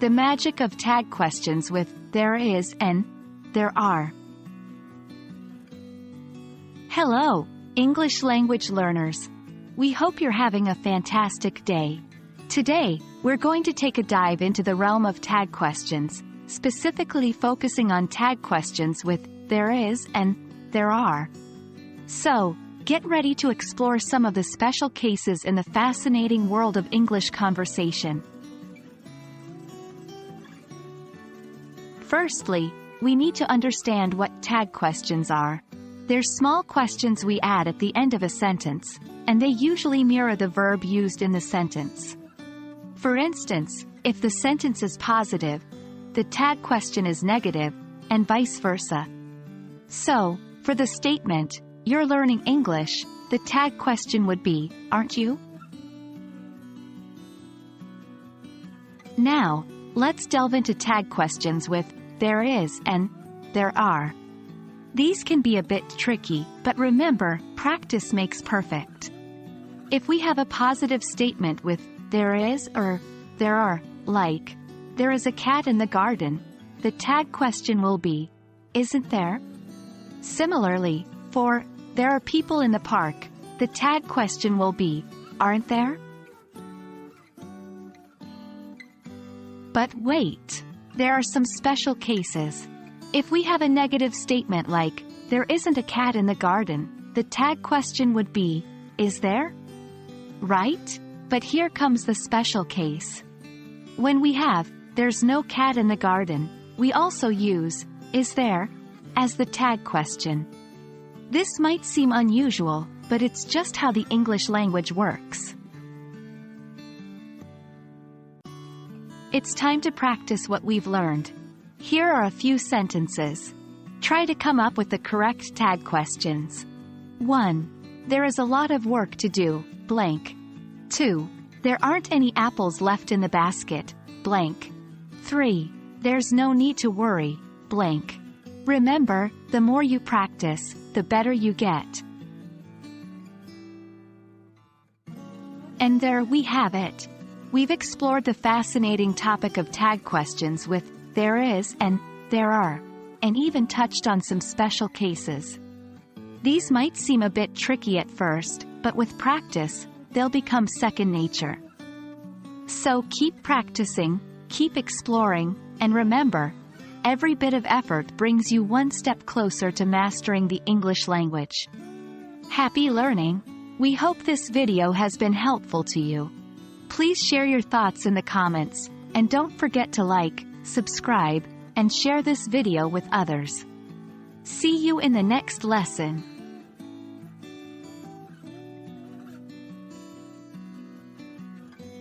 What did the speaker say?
The magic of tag questions with there is and there are. Hello, English language learners. We hope you're having a fantastic day. Today, we're going to take a dive into the realm of tag questions, specifically focusing on tag questions with there is and there are. So, get ready to explore some of the special cases in the fascinating world of English conversation. Firstly, we need to understand what tag questions are. They're small questions we add at the end of a sentence, and they usually mirror the verb used in the sentence. For instance, if the sentence is positive, the tag question is negative, and vice versa. So, for the statement, "You're learning English," the tag question would be, "Aren't you?" Now, let's delve into tag questions with there is and there are. These can be a bit tricky, but remember, practice makes perfect. If we have a positive statement with there is or there are, like, there is a cat in the garden, the tag question will be, isn't there? Similarly, for there are people in the park, the tag question will be, aren't there? But wait, there are some special cases. If we have a negative statement like, there isn't a cat in the garden, the tag question would be, is there? Right? But here comes the special case. When we have, there's no cat in the garden, we also use, is there, as the tag question. This might seem unusual, but it's just how the English language works. It's time to practice what we've learned. Here are a few sentences. Try to come up with the correct tag questions. 1. There is a lot of work to do, blank. 2. There aren't any apples left in the basket, blank. 3. There's no need to worry, blank. Remember, the more you practice, the better you get. And there we have it. We've explored the fascinating topic of tag questions with there is and there are, and even touched on some special cases. These might seem a bit tricky at first, but with practice, they'll become second nature. So keep practicing, keep exploring, and remember, every bit of effort brings you one step closer to mastering the English language. Happy learning! We hope this video has been helpful to you. Please share your thoughts in the comments, and don't forget to like, subscribe, and share this video with others. See you in the next lesson.